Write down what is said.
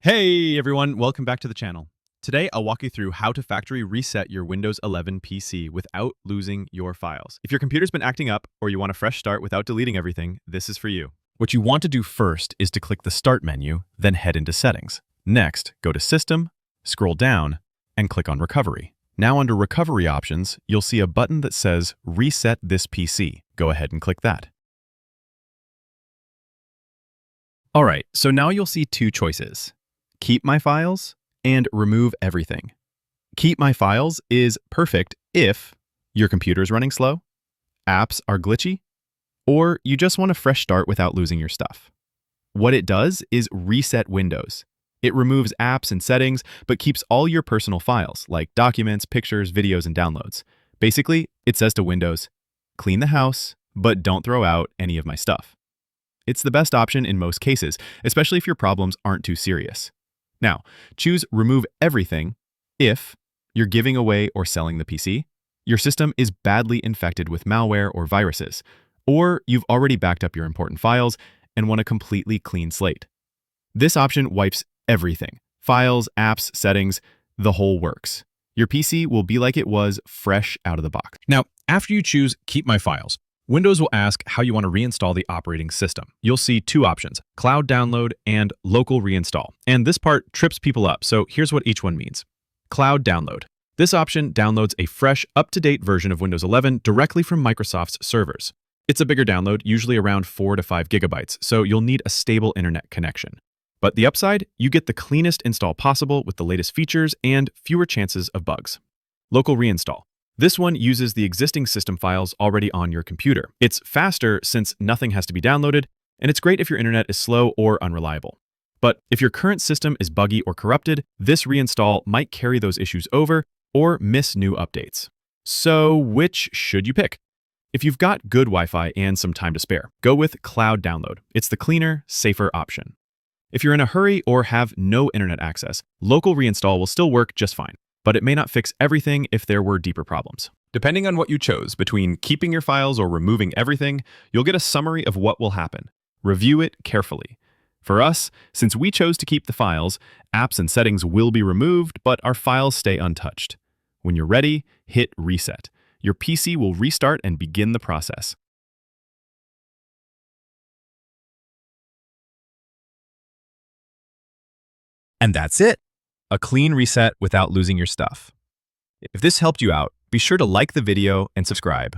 Hey everyone, welcome back to the channel. Today I'll walk you through how to factory reset your Windows 11 PC without losing your files. If your computer's been acting up or you want a fresh start without deleting everything, this is for you. What you want to do first is to click the Start menu, then head into Settings. Next, go to System, scroll down, and click on Recovery. Now under Recovery Options, you'll see a button that says Reset this PC. Go ahead and click that. Alright, so now you'll see two choices. Keep my files and remove everything. Keep my files is perfect if your computer is running slow, apps are glitchy, or you just want a fresh start without losing your stuff. What it does is reset Windows. It removes apps and settings, but keeps all your personal files like documents, pictures, videos, and downloads. Basically, it says to Windows, clean the house, but don't throw out any of my stuff. It's the best option in most cases, especially if your problems aren't too serious. Now, choose Remove Everything if you're giving away or selling the PC, your system is badly infected with malware or viruses, or you've already backed up your important files and want a completely clean slate. This option wipes everything: files, apps, settings, the whole works. Your PC will be like it was fresh out of the box. Now, after you choose Keep My Files, Windows will ask how you want to reinstall the operating system. You'll see two options, Cloud Download and Local Reinstall. And this part trips people up, so here's what each one means. Cloud Download. This option downloads a fresh, up-to-date version of Windows 11 directly from Microsoft's servers. It's a bigger download, usually around 4 to 5 gigabytes, so you'll need a stable internet connection. But the upside, you get the cleanest install possible with the latest features and fewer chances of bugs. Local Reinstall. This one uses the existing system files already on your computer. It's faster since nothing has to be downloaded, and it's great if your internet is slow or unreliable. But if your current system is buggy or corrupted, this reinstall might carry those issues over or miss new updates. So which should you pick? If you've got good Wi-Fi and some time to spare, go with Cloud Download. It's the cleaner, safer option. If you're in a hurry or have no internet access, Local Reinstall will still work just fine, but it may not fix everything if there were deeper problems. Depending on what you chose, between keeping your files or removing everything, you'll get a summary of what will happen. Review it carefully. For us, since we chose to keep the files, apps and settings will be removed, but our files stay untouched. When you're ready, hit Reset. Your PC will restart and begin the process. And that's it. A clean reset without losing your stuff. If this helped you out, be sure to like the video and subscribe.